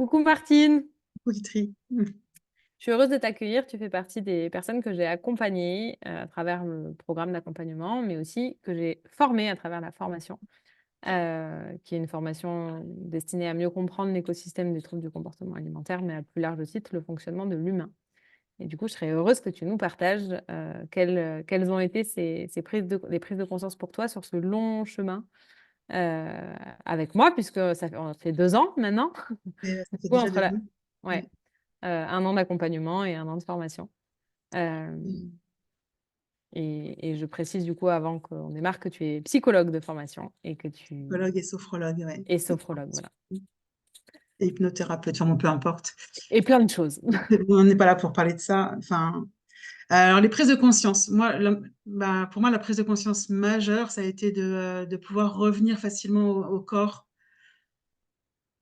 Coucou Martine, Poultry. je suis heureuse de t'accueillir. Tu fais partie des personnes que j'ai accompagnées à travers le programme d'accompagnement, mais aussi que j'ai formées à travers la formation, qui est une formation destinée à mieux comprendre l'écosystème des troubles du comportement alimentaire, mais à plus large titre, le fonctionnement de l'humain. Et du coup, je serais heureuse que tu nous partages quelles ont été les prises de conscience pour toi sur ce long chemin avec moi, puisque on fait 2 ans maintenant. Et ça Du fait coup, déjà 2 ans. ouais, Ouais. 1 an d'accompagnement et 1 an de formation. Euh, Mm. et je précise du coup, avant qu'on démarre, que tu es psychologue de formation et que tu Psychologue et sophrologue, ouais. es sophrologue, voilà. Et hypnothérapeute, enfin, bon, peu importe. Et plein de choses. On n'est pas là pour parler de ça. Enfin, alors, les prises de conscience. Moi, pour moi, la prise de conscience majeure, ça a été de pouvoir revenir facilement au corps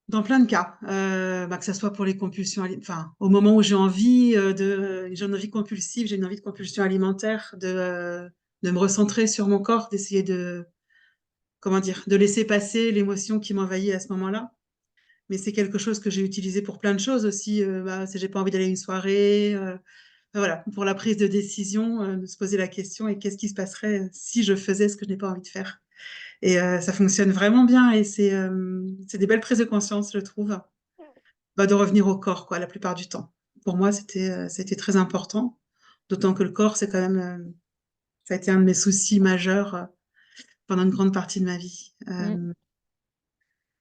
dans plein de cas. Que ce soit pour les compulsions, enfin, au moment où j'ai une envie compulsive, j'ai une envie de compulsion alimentaire, de me recentrer sur mon corps, d'essayer comment dire, de laisser passer l'émotion qui m'envahit à ce moment-là. Mais c'est quelque chose que j'ai utilisé pour plein de choses aussi. Si j'ai pas envie d'aller à une soirée, voilà, pour la prise de décision, de se poser la question et qu'est-ce qui se passerait si je faisais ce que je n'ai pas envie de faire. Et ça fonctionne vraiment bien et c'est des belles prises de conscience, je trouve, de revenir au corps, quoi, la plupart du temps. Pour moi, c'était très important, d'autant que le corps, c'est quand même, ça a été un de mes soucis majeurs pendant une grande partie de ma vie. Mm.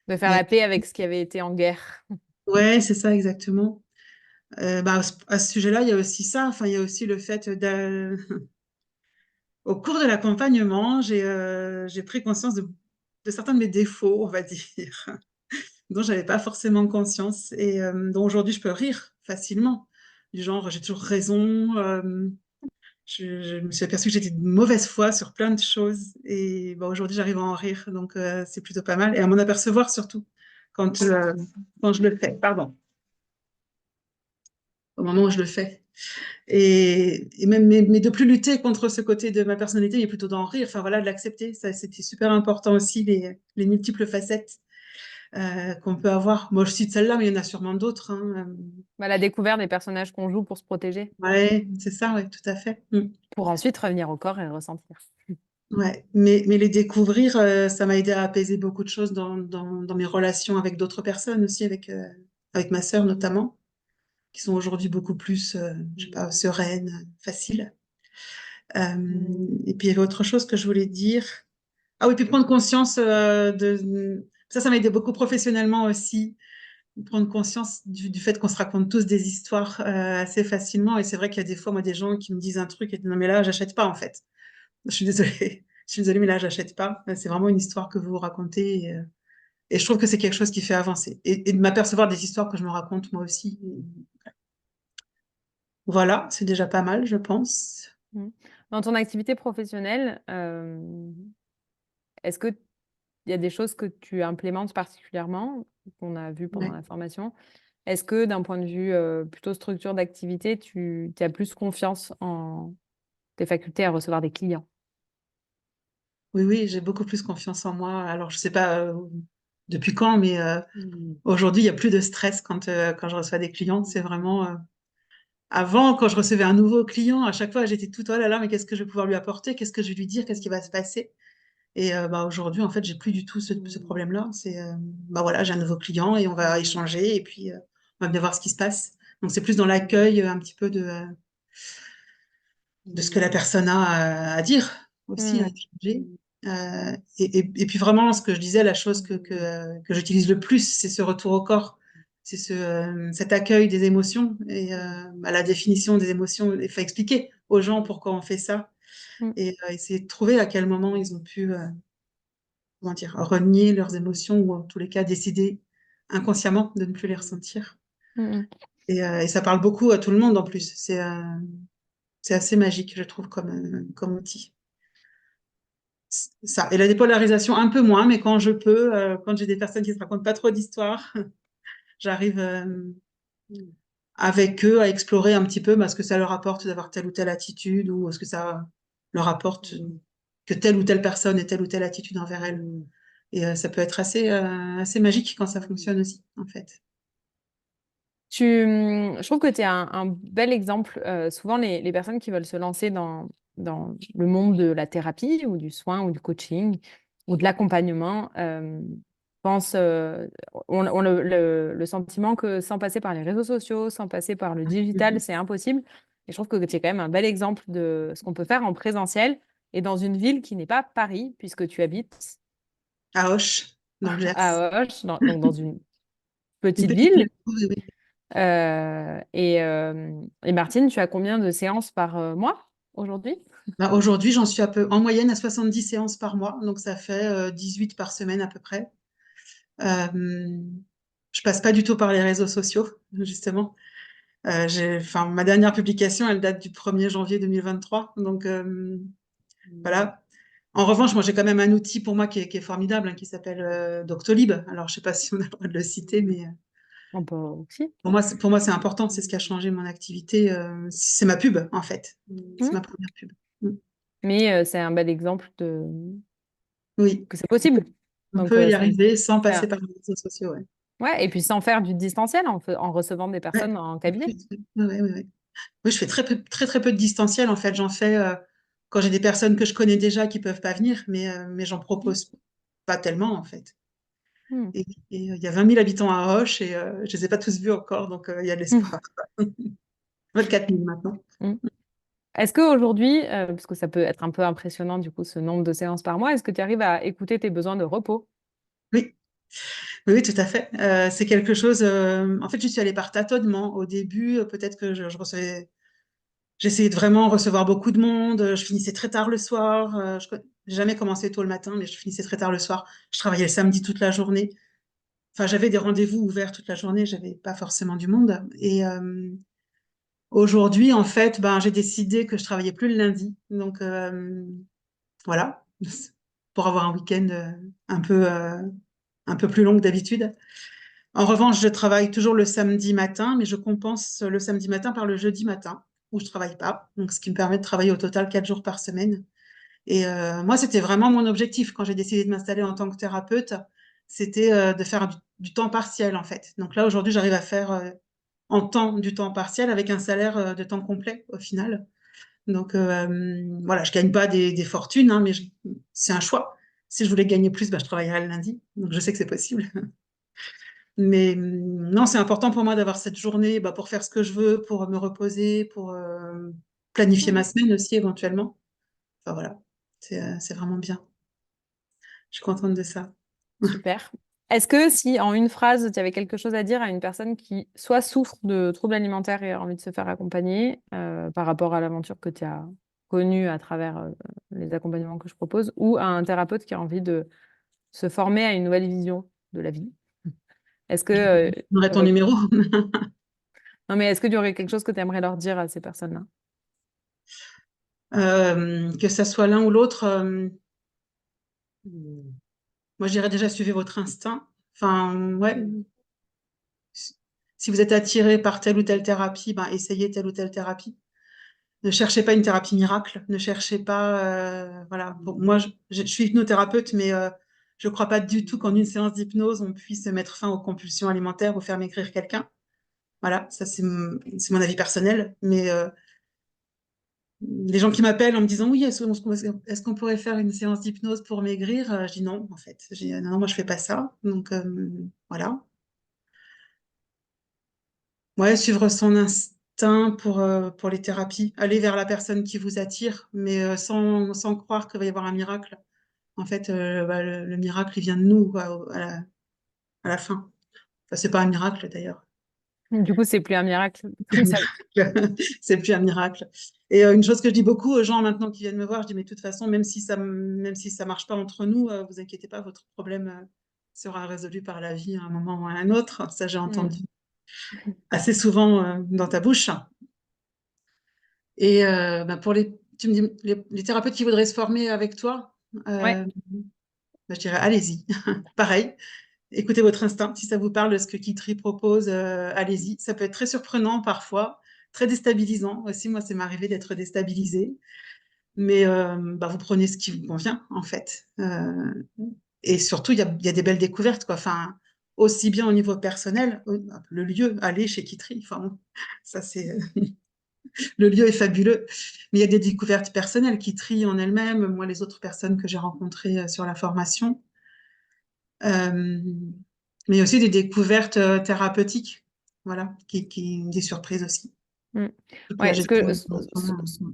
De faire Et la paix avec ce qui avait été en guerre. ouais, c'est ça exactement. À ce sujet-là, il y a aussi ça. Enfin, il y a aussi le fait au cours de l'accompagnement, j'ai pris conscience de certains de mes défauts, on va dire, dont j'avais pas forcément conscience et dont aujourd'hui je peux rire facilement. Du genre, j'ai toujours raison. Je me suis aperçue que j'étais de mauvaise foi sur plein de choses et aujourd'hui j'arrive à en rire, donc c'est plutôt pas mal et à m'en apercevoir surtout quand, euh, quand je le fais. Pardon, au moment où je le fais. Et même, mais de plus lutter contre ce côté de ma personnalité, mais plutôt d'en rire, enfin voilà, de l'accepter. Ça, c'était super important aussi, les multiples facettes qu'on peut avoir. Moi, je cite celle-là, mais il y en a sûrement d'autres, hein. Bah, la découverte des personnages qu'on joue pour se protéger, Ouais, c'est ça, ouais, tout à fait. Mm. pour ensuite revenir au corps et le ressentir. Ouais, mais les découvrir, ça m'a aidé à apaiser beaucoup de choses dans mes relations avec d'autres personnes aussi, avec ma sœur notamment, qui sont aujourd'hui beaucoup plus, je sais pas, sereines, faciles. Et puis il y avait autre chose que je voulais dire. Ah oui, puis prendre conscience ça m'a aidé beaucoup professionnellement aussi. Prendre conscience du fait qu'on se raconte tous des histoires assez facilement. Et c'est vrai qu'il y a des fois, moi, des gens qui me disent un truc et non, mais là, j'achète pas en fait. Je suis désolée. Je suis désolée, mais là, j'achète pas. C'est vraiment une histoire que vous vous racontez. Et je trouve que c'est quelque chose qui fait avancer. Et de m'apercevoir des histoires que je me raconte moi aussi. Voilà, c'est déjà pas mal, je pense. Mm. Dans ton activité professionnelle, est-ce qu'il y a des choses que tu implémentes particulièrement, qu'on a vues pendant Ouais. la formation? Est-ce que d'un point de vue plutôt structure d'activité, tu as plus confiance en tes facultés à recevoir des clients? Oui, oui, j'ai beaucoup plus confiance en moi. Alors, je sais pas depuis quand, mais aujourd'hui, il y a plus de stress quand je reçois des clients. C'est vraiment avant, quand je recevais un nouveau client, à chaque fois, j'étais toute oh là là, mais qu'est-ce que je vais pouvoir lui apporter? Qu'est-ce que je vais lui dire? Qu'est-ce qui va se passer? Et aujourd'hui, en fait, j'ai plus du tout ce problème-là. C'est voilà, j'ai un nouveau client et on va échanger et puis on va bien voir ce qui se passe. Donc, c'est plus dans l'accueil un petit peu de ce que la personne a à dire aussi, à Mm. échanger. Et puis vraiment, ce que je disais, la chose que j'utilise le plus, c'est ce retour au corps, c'est cet accueil des émotions et la définition des émotions. Il faut expliquer aux gens pourquoi on fait ça Mm. et essayer de trouver à quel moment ils ont pu, comment dire, renier leurs émotions ou en tous les cas décider inconsciemment de ne plus les ressentir. Mm. Et ça parle beaucoup à tout le monde en plus. C'est assez magique, je trouve, comme outil. Ça. Et la dépolarisation, un peu moins, mais quand je peux, quand j'ai des personnes qui ne se racontent pas trop d'histoires, j'arrive avec eux à explorer un petit peu ce que ça leur apporte d'avoir telle ou telle attitude ou ce que ça leur apporte que telle ou telle personne ait telle ou telle attitude envers elle. Et ça peut être assez magique quand ça fonctionne aussi, en fait. Je trouve que tu es un bel exemple. Souvent, les personnes qui veulent se lancer dans le monde de la thérapie ou du soin ou du coaching ou de l'accompagnement pensent, ont le sentiment que sans passer par les réseaux sociaux, sans passer par le digital, Mhm. c'est impossible. Et je trouve que tu es quand même un bel exemple de ce qu'on peut faire en présentiel et dans une ville qui n'est pas Paris, puisque tu habites À Auch, dans le Gers. à Auch, donc dans une Une petite petite ville. ville. Oui, oui. Et Martine, tu as combien de séances par mois aujourd'hui? Bah, aujourd'hui, j'en suis en moyenne à 70 séances par mois, donc ça fait 18 par semaine à peu près. Euh, je passe pas du tout par les réseaux sociaux, justement. Enfin, ma dernière publication, elle date du 1er janvier 2023, donc voilà. En revanche, moi, j'ai quand même un outil pour moi qui est formidable, hein, qui s'appelle Doctolib. Alors, je sais pas si on a le droit de le citer, mais On peut aussi. pour moi, c'est important. C'est ce qui a changé mon activité. C'est ma pub, en fait. C'est Mm. ma première pub. Mm. Mais c'est un bel exemple de Oui, que c'est possible. on Donc, peut y arriver sans passer faire- par les réseaux sociaux. Ouais. ouais, et puis sans faire du distanciel, en recevant des Ouais. personnes en En cabinet. plus, ouais, ouais, ouais. Oui, je fais très peu de distanciel. En fait, j'en fais quand j'ai des personnes que je connais déjà qui peuvent pas venir, mais j'en propose pas tellement, en fait. Mm. Et il y a 20 000 habitants à Auch et je les ai pas tous vus encore, donc il y a de Mm. l'espoir. 24 000 maintenant. Mm. Est-ce qu'aujourd'hui, parce que ça peut être un peu impressionnant du coup ce nombre de séances par mois, est-ce que tu arrives à écouter tes besoins de repos? Oui, oui, oui, tout à fait. C'est quelque chose. En fait, je suis allée par tâtonnement. Au début, peut-être que je recevais. J'essayais de vraiment recevoir beaucoup de monde. Je finissais très tard le soir. J'ai jamais commencé tôt le matin, mais je finissais très tard le soir. Je travaillais le samedi toute la journée. Enfin, j'avais des rendez-vous ouverts toute la journée. J'avais pas forcément du monde. Et aujourd'hui, en fait, ben, j'ai décidé que je travaillais plus le lundi. Donc voilà, pour avoir un week-end un peu plus long que d'habitude. En revanche, je travaille toujours le samedi matin, mais je compense le samedi matin par le jeudi matin, où je travaille pas. Donc, ce qui me permet de travailler au total 4 jours par semaine. Et moi, c'était vraiment mon objectif quand j'ai décidé de m'installer en tant que thérapeute, c'était de faire du temps partiel, en fait. Donc là, aujourd'hui, j'arrive à faire du temps partiel avec un salaire de temps complet au final. Donc voilà, je gagne pas des fortunes, hein, mais c'est un choix. Si je voulais gagner plus, bah, je travaillerais le lundi. Donc je sais que c'est possible. Mais non, c'est important pour moi d'avoir cette journée bah, pour faire ce que je veux, pour me reposer, pour planifier ma Mm. semaine aussi éventuellement. Enfin voilà, c'est vraiment bien. Je suis contente de ça. Super. Est-ce que si en une phrase, tu avais quelque chose à dire à une personne qui soit souffre de troubles alimentaires et a envie de se faire accompagner par rapport à l'aventure que tu as connue à travers les accompagnements que je propose, ou à un thérapeute qui a envie de se former à une nouvelle vision de la vie, est-ce que, On aurait tu ton aurais... numéro. Non, mais est-ce que tu aurais quelque chose que tu aimerais leur dire à ces personnes-là? Que ça soit l'un ou l'autre, moi je dirais déjà suivez votre instinct. Enfin, ouais, si vous êtes attiré par telle ou telle thérapie, ben, essayez telle ou telle thérapie. Ne cherchez pas une thérapie miracle. Ne cherchez pas. Voilà. Bon, moi, je suis hypnothérapeute, mais je ne crois pas du tout qu'en une séance d'hypnose, on puisse mettre fin aux compulsions alimentaires ou faire maigrir quelqu'un. Voilà, ça c'est mon avis personnel. Mais les gens qui m'appellent en me disant oui, est-ce qu'on pourrait faire une séance d'hypnose pour maigrir? Je dis non, en fait. Je dis non, moi je fais pas ça. Donc voilà. Ouais, suivre son instinct pour les thérapies. Aller vers la personne qui vous attire, mais sans croire qu'il va y avoir un miracle. En fait, bah, le miracle, il vient de nous, quoi, à la fin. Enfin, c'est pas un miracle, d'ailleurs. Du coup, c'est plus un miracle comme ça. C'est plus un miracle. Et une chose que je dis beaucoup aux gens maintenant qui viennent me voir, je dis, mais de toute façon, même si ça marche pas entre nous, vous inquiétez pas, votre problème sera résolu par la vie à un moment ou à un autre. Ça, j'ai Mm. entendu assez souvent dans ta bouche. Et bah, tu me dis, les thérapeutes qui voudraient se former avec toi, Ouais. bah, je dirais, allez-y. Pareil, écoutez votre instinct. Si ça vous parle de ce que Kitry propose, allez-y. Ça peut être très surprenant parfois, très déstabilisant aussi. Moi, c'est m'arrivé d'être déstabilisée. Mais bah, vous prenez ce qui vous convient, en fait. Et surtout, il y a des belles découvertes, quoi. Enfin, aussi bien au niveau personnel, le lieu, aller chez Kitry, enfin, bon, ça c'est, le lieu est fabuleux, mais il y a des découvertes personnelles, Kitry en elle-même, moi les autres personnes que j'ai rencontrées sur la formation, euh, mais aussi des découvertes thérapeutiques, voilà, des surprises aussi. Mm. Donc, la Ouais, gestion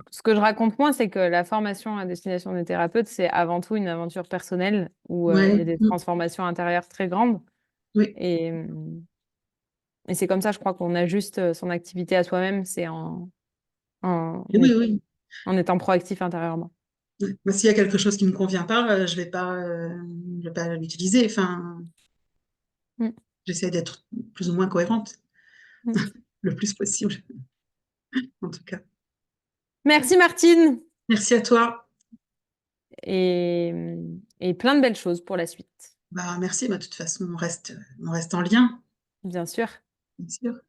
ce que je raconte moi, c'est que la formation à destination des thérapeutes, c'est avant tout une aventure personnelle où il y a ouais, des transformations intérieures très grandes. oui, Et, et c'est comme ça, je crois qu'on ajuste son activité à soi-même, c'est en, oui, oui. en étant proactif intérieurement. Moi, s'il y a quelque chose qui me convient pas, je vais pas l'utiliser. Enfin, Mm. j'essaie d'être plus ou moins cohérente Mm. le plus possible, en tout cas. Merci Martine Merci à toi. et, et plein de belles choses pour la suite, Bah, merci. Bah, de toute façon, on reste en lien, bien sûr. bien sûr.